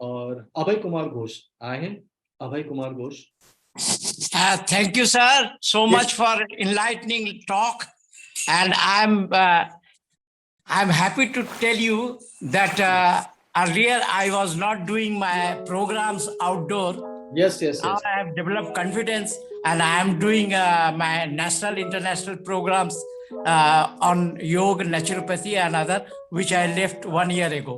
और अभय कुमार घोष आए हैं। Abhay Kumar Ghosh. Thank you, sir, so much for enlightening talk, and I'm happy to tell you that earlier I was not doing my programs outdoor. Yes. Now I have developed confidence, and I am doing my national, international programs on yoga, naturopathy, and other, which I left 1 year ago.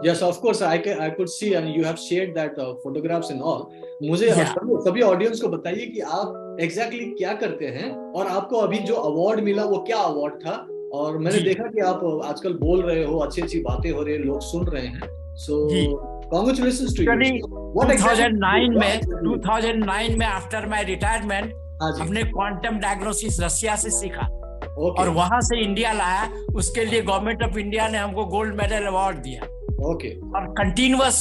Yes, of course, I could see, and you have shared that photographs and all. मुझे Yeah. सभी audience को बताइए कि आप exactly क्या करते हैं और आपको अभी जो अवार्ड मिला वो क्या अवार्ड था। और मैंने देखा कि आप आजकल बोल रहे हो, अच्छी बातें हो रही है, लोग सुन रहे हैं। सो कांग्रेचुलेशंस टू यू। 2009 में आफ्टर माय रिटायरमेंट हमने क्वांटम डायग्नोसिस रसिया से सीखा और वहां से इंडिया लाया। उसके लिए गवर्नमेंट ऑफ इंडिया ने हमको गोल्ड मेडल अवार्ड दिया। और कंटिन्यूअस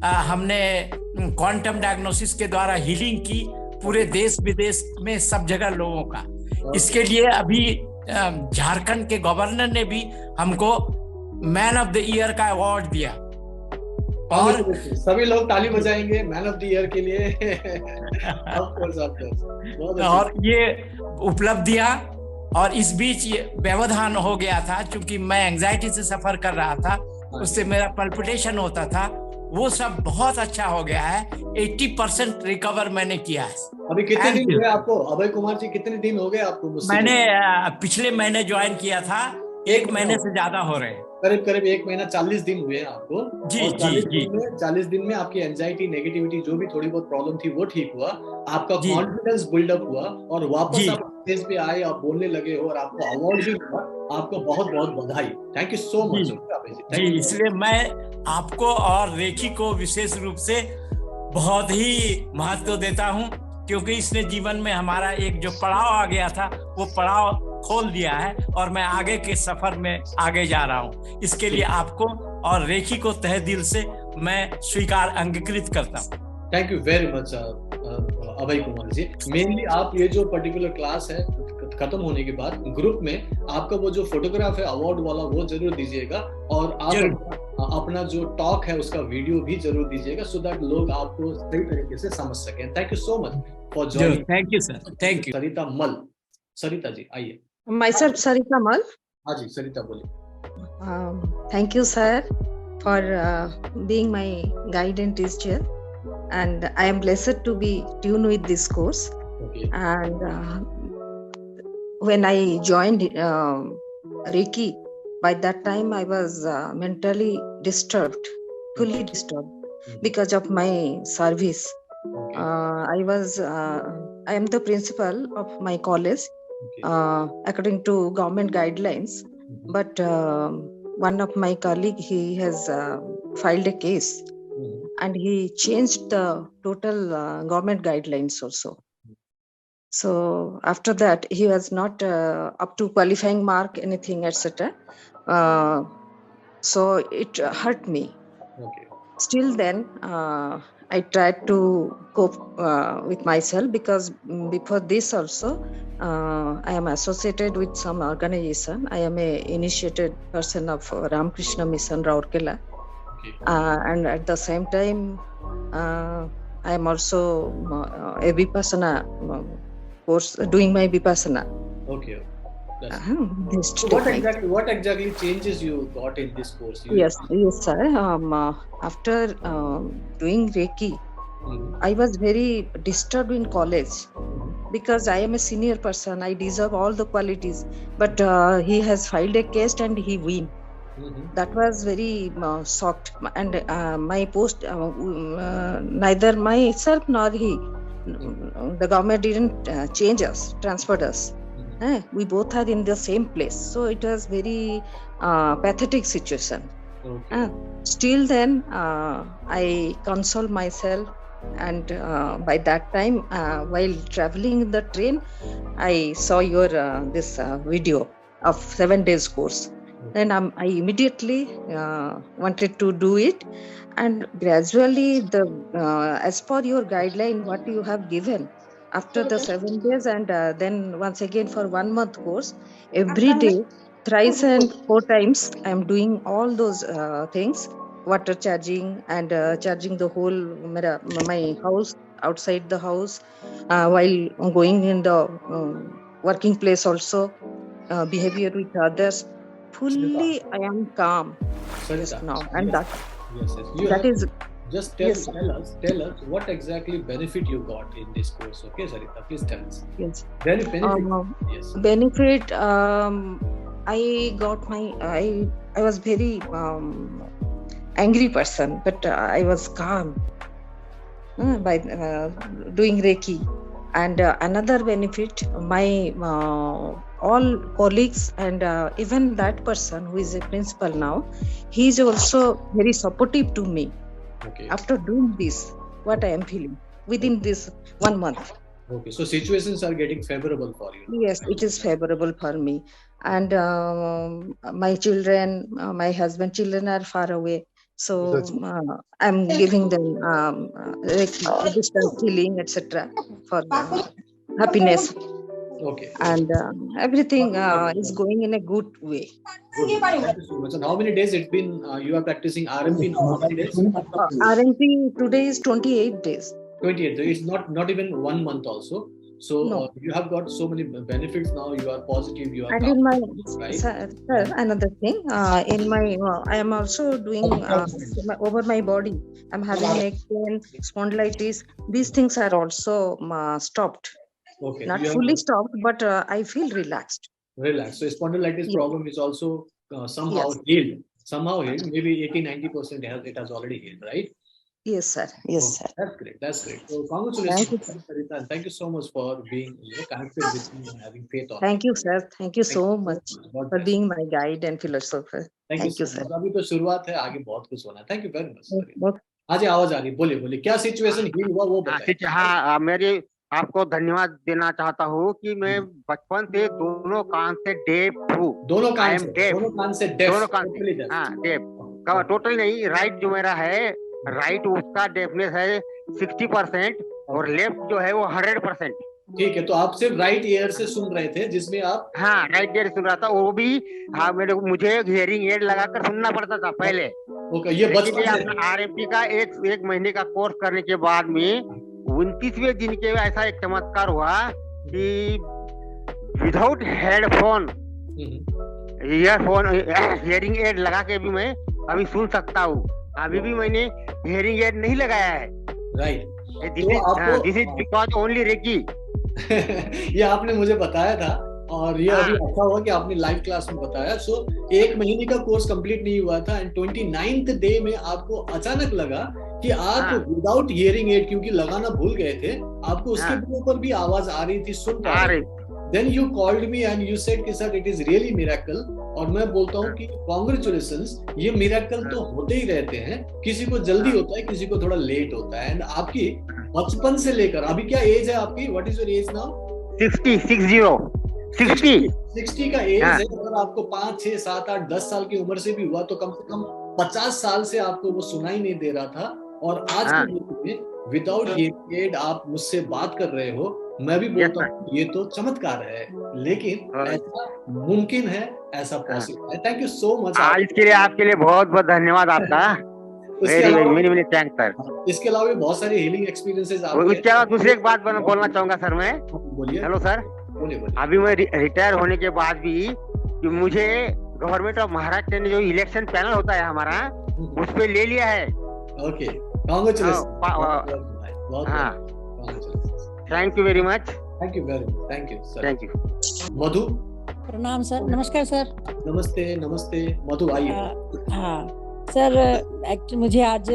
हमने क्वांटम डायग्नोसिस के द्वारा हीलिंग की पूरे देश विदेश में सब जगह लोगों का। इसके लिए अभी झारखंड के गवर्नर ने भी हमको मैन ऑफ द ईयर का अवार्ड दिया। और सभी लोग ताली बजाएंगे मैन ऑफ द ईयर के लिए। और ये उपलब्धियां, और इस बीच ये व्यवधान हो गया था क्योंकि मैं एंजाइटी से सफर कर रहा था, उससे मेरा पल्पिटेशन होता था। वो सब बहुत अच्छा हो गया है। 80% रिकवर मैंने किया है। अभी कितने दिन हुए आपको अभय कुमार जी? कितने दिन हो गए आपको? मैंने पिछले महीने ज्वाइन किया था। 1 महीने से ज्यादा हो रहे हैं। करीब 1 महीना 40 दिन हुए हैं आपको। जी, और 40 दिन में आपकी एंजाइटी, नेगेटिविटी जो भी थोड़ी बहुत प्रॉब्लम थी वो ठीक हुआ, आपका कॉन्फिडेंस बिल्डअप हुआ और वापस आप स्टेज पे आए, आप बोलने लगे हो और आपको अवार्ड भी मिला। आपको बहुत बहुत बधाई। थैंक यू सो मच जी। इसलिए मैं आपको और रेखी को विशेष रूप से बहुत ही महत्व देता हूं, क्योंकि इसने जीवन में हमारा एक जो पड़ाव आ गया था वो पड़ाव खोल दिया है और मैं आगे के सफर में आगे जा रहा हूं। इसके लिए आपको और रेखी को तहे दिल से मैं स्वीकार अंगीकृत करता हूं। Thank you very much Abhay Kumar ji. Mainly आप ये जो पर्टिकुलर क्लास है खत्म होने के बाद ग्रुप में आपका वो जो फोटोग्राफ है अवार्ड वाला वो जरूर दीजिएगा, और आप अपना जो टॉक है उसका वीडियो भी जरूर दीजिएगा, सो दैट लोग आपको सही तरीके से समझ सकें। Thank you so much for joining. Thank you sir. Thank you. Sarita Mal. Sarita जी आइए। Myself Sarita Mal. हाँ जी सरिता बोलिए। Thank you sir for being my guide and teacher, and I am blessed to be tuned with this course. And when I joined Reiki, by that time I was mentally disturbed, fully disturbed because of my service. I am the principal of my college. According to government guidelines, but one of my colleague, he has filed a case and he changed the total government guidelines also. So after that he was not up to qualifying mark, anything, etc. So it hurt me. Still then I tried to cope with myself, because before this also I am associated with some organization. I am a initiated person of Ramakrishna Mission Rourkela, and at the same time I am also a Vipassana course, doing my Vipassana. What exactly changes you got in this course? Yes sir. After doing Reiki, I was very disturbed in college, because I am a senior person, I deserve all the qualities, but he has filed a case and he win. That was very shocked, and my post neither myself nor he, the government didn't change us, transferred us. We both are in the same place, so it was very pathetic situation. Still then I console myself, and by that time while traveling in the train I saw your this video of 7 days course. Then I immediately wanted to do it, and gradually the as per your guideline what you have given, after the 7 days and then once again for 1 month course, every day thrice and 4 times I am doing all those things, water charging and charging the whole my house, outside the house, while going in the working place also, behavior with others. Fully I am calm just now. And yes, that is just tell us what exactly benefit you got in this course. Okay, Sarita, please tell us. Yes. Benefit. Benefit. I got I was very angry person, but I was calm by doing Reiki. And another benefit, my all colleagues and even that person who is a principal now, he is also very supportive to me. Okay. After doing this, what I am feeling within this 1 month. Okay, so situations are getting favorable for you. Yes, it is favorable for me. And my children, my husband, children are far away. So I'm giving them distance healing, etc. for happiness. Okay. And everything is going in a good way. Good. Thank you so much. And how many days it's been you are practicing RMP now? How many days? RMP today is 28 days. 28 days. It's not even 1 month also. So No. You have got so many benefits now. You are positive. You are. And in my right? sir, another thing, in my I am also doing over my body. I'm having neck pain, spondylitis. These things are also stopped. Okay. Not fully stopped, but I feel relaxed. Relaxed. So spondylitis problem is also somehow healed. Somehow healed. Maybe 80-90% it has already healed, right? Yes, sir. Yes, sir. That's great. That's great. So congratulations, Sarita, and thank you so much for being connected with me and having faith on. Thank you, sir. Thank you so much for being my guide and philosopher. Thank you, sir. अभी तो शुरुआत है, आगे बहुत कुछ होना है. Thank you very much. आज आवाज आ रही, बोलिए क्या सिचुएशन हील हुआ वो बताइए. हाँ, मेरी आपको धन्यवाद देना चाहता हूँ कि मैं बचपन से दोनों कान से डेफ हूँ. दोनों कान से डेफ. हाँ, डेफ. टोटल नहीं, राइट जो मेरा है, राइट उसका डेफनेस है 60% और लेफ्ट जो है वो 100%. ठीक है, तो आप सिर्फ राइट ईयर से सुन रहे थे, जिसमें आप हाँ राइट ईयर सुन रहा था. वो भी हाँ मुझे हियरिंग एड लगाकर सुनना पड़ता था पहले. ये बचपन RMP का एक महीने का कोर्स करने के बाद में 29वें दिन के ऐसा एक चमत्कार हुआ कि without headphone earphone hearing aid लगा के भी मैं अभी सुन सकता हूँ. अभी भी मैंने हियरिंग एड नहीं लगाया है. Right. This is because only reiki. ये आपने मुझे बताया था और ये अभी अच्छा हुआ कि आपने लाइव क्लास में बताया. सो 1 महीने का कोर्स कंप्लीट नहीं हुआ था एंड 29th डे में आपको अचानक लगा कि आप विदाउट हियरिंग एड, क्योंकि लगाना भूल गए थे, आपको उसके ऊपर भी आवाज आ रही थी, सुन पा रहे थे. Then you called me and you said कि sir it is really miracle. और मैं बोलता हूँ कि congratulations, ये miracle तो होते ही रहते हैं. किसी को जल्दी होता है, किसी को थोड़ा लेट होता है. एंड आपकी बचपन से लेकर अभी क्या एज है आपकी? What is your age now? 60 का एज है. अगर आपको 5, 6, 7, 8, 10 साल की उम्र से भी हुआ तो कम से कम 50 साल से आपको वो सुनाई नहीं दे रहा था. और आज के दिन में विदाउट एड आप मुझसे बात कर रहे हो. मैं भी बोलता हूँ ये तो चमत्कार है, लेकिन ऐसा मुमकिन है, ऐसा पॉसिबल है. Thank you so much. इसके लिए आपके लिए बहुत बहुत धन्यवाद आपका. Many thanks sir. इसके अलावा भी बहुत सारे हीलिंग एक्सपीरियंसेस आपके. उसके अलावा दूसरी एक बात बोलना चाहूंगा सर मैं. बोलिए. Hello sir. बोलिए. अभी मैं रिटायर होने के बाद भी कि मुझे गवर्नमेंट ऑफ महाराष्ट्र ने जो इलेक्शन पैनल होता है हमारा, उस पे ले लिया है. Okay, congratulation. Thank you very much. Thank you very much. Thank you sir. Thank you. Madhu. प्रणाम सर. नमस्कार सर. नमस्ते मधु, आइए. हाँ सर, एक्चुअली मुझे आज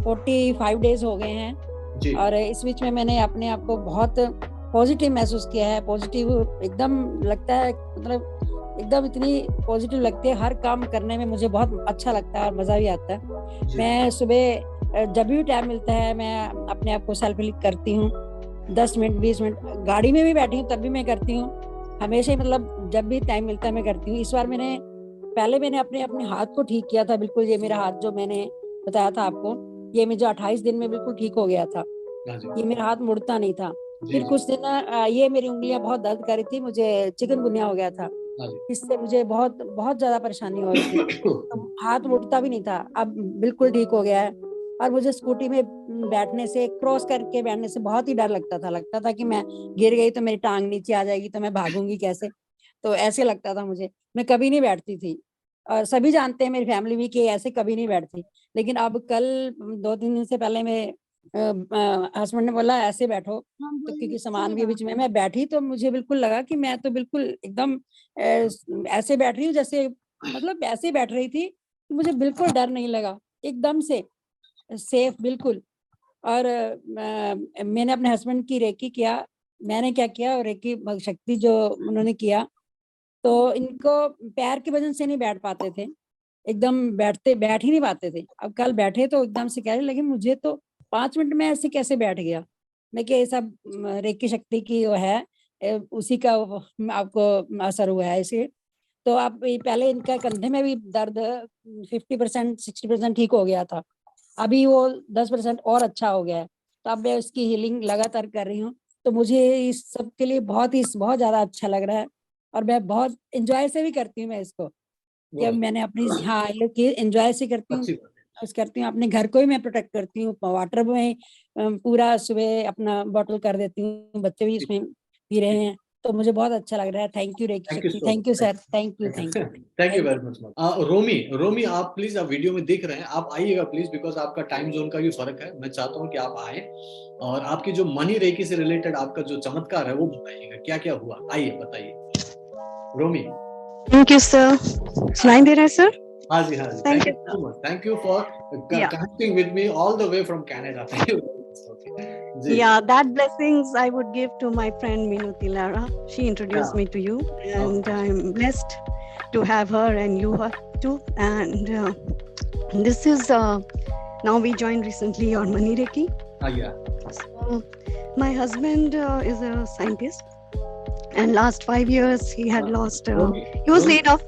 45 डेज हो गए हैं जी. और इस बीच में मैंने अपने आप को बहुत पॉजिटिव महसूस किया है. पॉजिटिव एकदम लगता है, मतलब एकदम इतनी पॉजिटिव लगती है. हर काम करने में मुझे बहुत अच्छा लगता है और मजा भी आता है. मैं सुबह जब भी टाइम मिलता है मैं अपने आप को सेल्फ हील करती हूँ. 10 मिनट 20 मिनट गाड़ी में भी बैठी हूँ तब भी मैं करती हूँ. हमेशा ही मतलब जब भी टाइम मिलता है मैं करती हूँ. इस बार पहले मैंने अपने हाथ को ठीक किया था. बिल्कुल ये मेरा हाथ जो मैंने बताया था आपको, ये मुझे 28 दिन में बिल्कुल ठीक हो गया था. ये मेरा हाथ मुड़ता नहीं था. फिर कुछ दिन ये मेरी उंगलियां बहुत दर्द कर रही थी. मुझे चिकनगुनिया हो गया था. इससे मुझे बहुत बहुत ज्यादा परेशानी हो रही थी। तो हाथ उठता भी नहीं था, अब बिल्कुल ठीक हो गया है। और मुझे स्कूटी में बैठने से, क्रॉस करके बैठने से बहुत ही डर लगता था कि मैं गिर गई तो मेरी टांग नीचे आ जाएगी तो मैं भागूंगी कैसे, तो ऐसे लगता था मुझे। मैं कभी नहीं बैठती थी, और सभी जानते हैं मेरी फैमिली भी कि ऐसे कभी नहीं बैठती। लेकिन अब कल 2-3 दिन से पहले मैं हस्बैंड ने बोला ऐसे बैठो, तो क्योंकि सामान भी बीच में, मैं बैठी तो मुझे बिल्कुल लगा कि मैं तो बिल्कुल एकदम ऐसे बैठ रही हूँ जैसे, मतलब ऐसे बैठ रही थी, मुझे बिल्कुल डर नहीं लगा, एकदम से सेफ बिल्कुल। और मैंने अपने हस्बैंड की रेकी किया, मैंने क्या किया, और रेकी शक्ति जो उन्होंने किया, तो इनको पैर के वजन से नहीं बैठ पाते थे, एकदम बैठ ही नहीं पाते थे। अब कल बैठे तो एकदम से कह रहे, लेकिन मुझे तो 5 मिनट में ऐसे कैसे बैठ गया। मैं क्या, ये सब रेकी शक्ति की वो है, उसी का आपको असर हुआ है इसे। तो आप पहले इनका कंधे में भी दर्द 50% 60% ठीक हो गया था, अभी वो 10% और अच्छा हो गया है। तो अब मैं उसकी हीलिंग लगातार कर रही हूँ। तो मुझे इस सब के लिए बहुत ज्यादा अच्छा लग रहा है, और मैं बहुत एंजॉय से भी करती हूँ मैं इसको, कि मैंने अपनी, हाँ, ये एंजॉय से करती हूँ, करती हूँ। अपने घर को ही मैं प्रोटेक्ट करती हूँ, वाटर में पूरा सुबह अपना बॉटल कर देती हूँ, बच्चे भी इसमें पी रहे हैं, तो मुझे बहुत अच्छा लग रहा है। Thank you Reki Shakti, thank you sir, thank you very much. Romi आप प्लीज, आप वीडियो में देख रहे हैं, आप आइएगा प्लीज, बिकॉज आपका टाइम जोन का भी फर्क है। मैं चाहता हूँ कि आप आए और आपकी जो मनी रेकी से रिलेटेड आपका जो चमत्कार है वो बताइएगा, क्या क्या हुआ, आइए बताइए रोमी। थैंक यू सर, सुनाई दे रहा है सर? हाँ जी, हाँ जी, thank you so much, thank you for connecting with me all the way from Canada. Thank you. Yeah, that blessings I would give to my friend Minuti Lara. She introduced me to you, and I'm blessed to have her, and you are too. And this is now we joined recently on Money Reiki. Yeah. So my husband is a scientist, and last 5 years he had lost. He was laid off.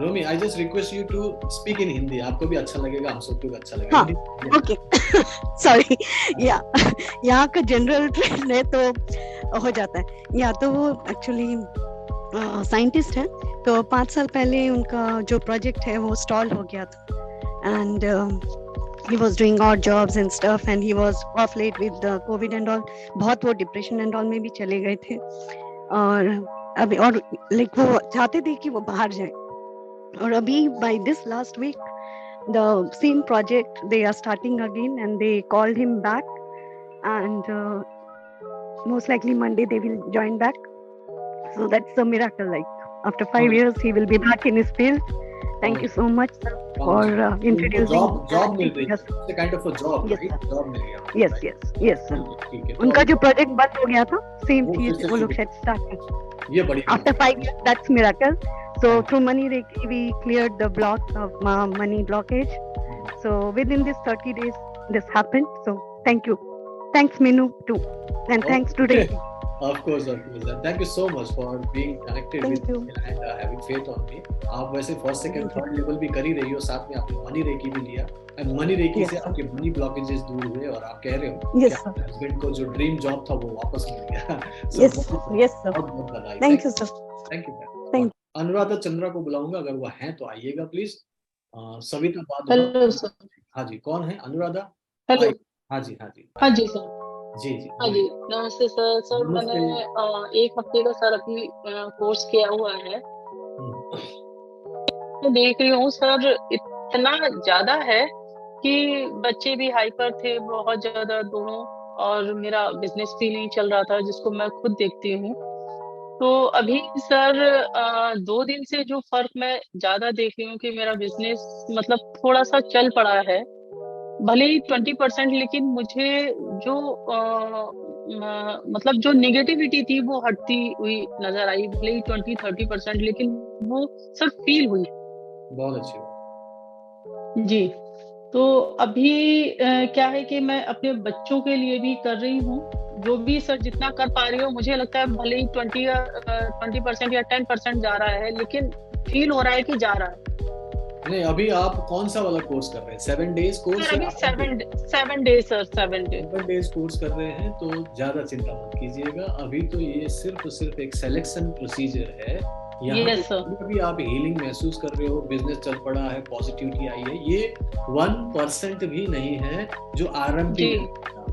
Romi, I just request you to speak in Hindi. आपको भी अच्छा लगेगा, हम सबको भी अच्छा लगेगा। हाँ, okay. Sorry. Yeah. यहाँ का जनरल ट्रेंड है तो हो जाता है। या तो वो एक्चुअली साइंटिस्ट है, तो 5 साल पहले उनका जो प्रोजेक्ट है वो स्टॉल हो गया था, and he was doing odd jobs and stuff, and he was off late with the COVID and all. बहुत वो डिप्रेशन एंड ऑल में भी चले गए थे, और अभी और लाइक वो चाहते थे कि वो बाहर जाए। और अभी by this last week the same project they are starting again, and they called him back, and most likely Monday they will join back. So that's a miracle, like after 5 years he will be back in his field. Thank you so much sir for introducing. job मिल रही है, it's a kind of a job, yes, right? job मिल गया। yes sir. उनका जो project बंद हो गया था, same चीज वो लोग शायद स्टार्ट कर, ये बड़ी after 5 years. That's miracle. So through Money Reiki we cleared the block of money blockage. So within this 30 days this happened. So thank you, thanks Minu too, and thanks to Reiki. Of course. Thank you so much for being connected with me and having faith on me. आप वैसे first second third level भी कर ही रही हो, साथ में आपने money recce भी लिया, एंड मनी रेकी से आपके मनी ब्लॉकेजेस दूर हुए, और आप कह रहे हो कि आपके हस्बैंड को जो ड्रीम जॉब था वो वापस मिल गया। yes sir. Thank you sir. Thank you. Anuradha Chandra को बुलाऊंगा, अगर वो हैं तो आइएगा प्लीज। सविता बाद। Hello sir. हाँ जी, कौन है? अनुराधा। हेलो। हाँ जी सर। जी हाँ जी, नमस्ते सर। सर मैंने 1 हफ्ते का सर अभी कोर्स किया हुआ है, तो देख रही हूँ सर इतना ज्यादा है कि बच्चे भी हाइपर थे बहुत ज्यादा दोनों, और मेरा बिजनेस भी नहीं चल रहा था, जिसको मैं खुद देखती हूँ। तो अभी सर 2 दिन से जो फर्क मैं ज्यादा देख रही हूँ कि मेरा बिजनेस मतलब थोड़ा सा चल पड़ा है, भले ही 20%, लेकिन मुझे जो मतलब जो नेगेटिविटी थी वो हटती हुई नजर आई, भले ही 20-30%, लेकिन वो सर फील हुई। बहुत अच्छी जी। तो अभी क्या है कि मैं अपने बच्चों के लिए भी कर रही हूँ, जो भी सर जितना कर पा रही हूँ। मुझे लगता है भले ही 20% या 10% जा रहा है, लेकिन फील हो रहा है कि जा रहा है। नहीं, अभी आप कौन सा वाला कोर्स कर रहे हैं? 7 डेज कोर्स? अभी 7 डेज सर, 7 डेज कोर्स कर रहे हैं, तो ज्यादा चिंता मत कीजिएगा। अभी तो ये सिर्फ एक सिलेक्शन प्रोसीजर है यहाँ भी आप हीलिंग महसूस कर रहे हो, बिजनेस चल पड़ा है, पॉजिटिविटी आई है, ये 1% भी नहीं है जो आरएमपी।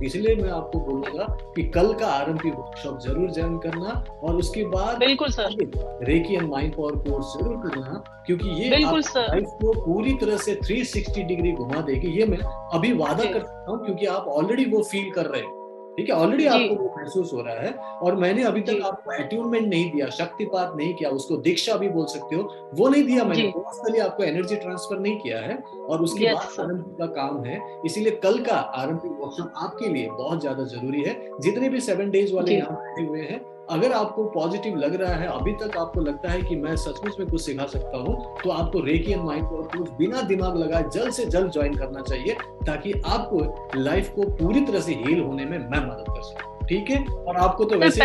इसलिए मैं आपको बोलूंगा कि कल का आरएमपी वर्कशॉप जरूर ज्वाइन करना, और उसके बाद बिल्कुल sir recce and mind power course जरूर करना, क्योंकि ये लाइफ को पूरी तरह से 360 डिग्री घुमा देगी। ये मैं अभी वादा कर सकता हूँ, क्योंकि आप ऑलरेडी वो फील कर रहे हैं, ठीक है, ऑलरेडी आपको वो महसूस हो रहा है। और मैंने अभी तक आपको अट्यूनमेंट नहीं दिया, शक्तिपात नहीं किया, उसको दीक्षा भी बोल सकते हो, वो नहीं दिया मैंने, पर्सनली आपको एनर्जी ट्रांसफर नहीं किया है, और उसके बाद आरएमपी का काम है। इसीलिए कल का आरएमपी वर्कशॉप आपके लिए बहुत ज्यादा जरूरी है। जितने भी 7 डेज वाले यहाँ बैठे हुए हैं, अगर आपको पॉजिटिव लग रहा है, अभी तक आपको लगता है कि मैं सचमुच में कुछ सिखा सकता हूँ, तो आपको recce and mind power course बिना दिमाग लगाए जल्द से जल्द ज्वाइन करना चाहिए, ताकि आपको लाइफ को पूरी तरह से हील होने में मैं मदद कर सकूं। ठीक है, और आपको तो वैसे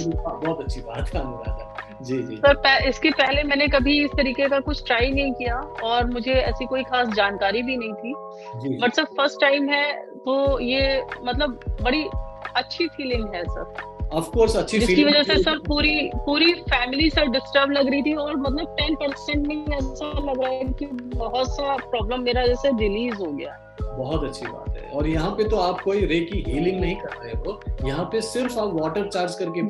बहुत अच्छी बात है अनुराधा जी। सर इसके पहले मैंने कभी इस तरीके का कुछ ट्राई नहीं किया, और मुझे ऐसी कोई खास जानकारी भी नहीं थी, बट सर फर्स्ट टाइम है, तो ये मतलब बड़ी अच्छी फीलिंग है सर। ऑफ कोर्स अच्छी जिसकी वजह से सर पूरी फैमिली सर डिस्टर्ब लग रही थी, और मतलब 10% में ऐसा लग रहा है कि बहुत सा प्रॉब्लम मेरा जैसे रिलीज हो गया। बहुत अच्छी बात है। और यहाँ पे तो आप कोई रेकी हीलिंग नहीं कर रहे हो, यहाँ पे सिर्फ आप वाटर चार्ज करके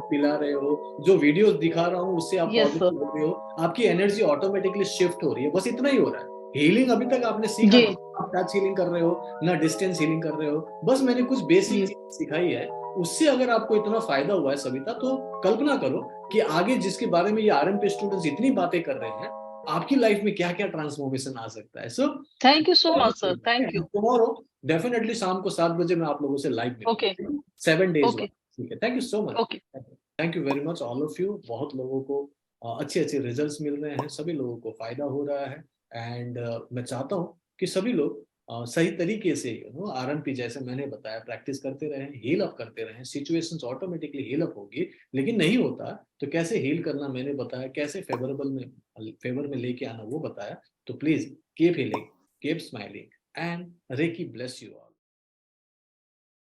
पिला रहे हो, जो वीडियोस दिखा रहा हूँ उससे आप पॉजिटिव हो रहे हो, आपकी एनर्जी ऑटोमेटिकली शिफ्ट हो रही है, बस इतना ही हो रहा है। हीलिंग अभी तक आपने सीखा, आप टच हीलिंग कर रहे हो ना डिस्टेंस हीलिंग कर रहे हो, बस मैंने कुछ बेसिक चीज सिखाई है, उससे अगर आपको इतना फायदा हुआ है सविता, तो कल्पना करो कि आगे जिसके बारे में ये आरएमपी स्टूडेंट्स इतनी बातें कर रहे हैं, आपकी लाइफ में क्या क्या ट्रांसफॉर्मेशन आ सकता है। So thank you so much sir, thank you. Tomorrow definitely शाम को 7 बजे मैं आप लोगों से लाइव मिलूंगा, 7 डेज। ठीक है, thank you so much, thank you very much all of you. बहुत लोगों को अच्छे अच्छे रिजल्ट्स मिल रहे हैं, सभी लोगों को फायदा हो रहा है, एंड मैं चाहता हूँ कि सभी लोग सही तरीके से आरएमपी जैसे मैंने बताया प्रैक्टिस करते रहें, हील अप करते रहें, सिचुएशंस ऑटोमेटिकली हील अप होगी। लेकिन नहीं होता तो कैसे हील करना मैंने बताया, कैसे फेवर में लेके आना वो बताया। तो please keep healing, keep smiling, and reiki bless you all.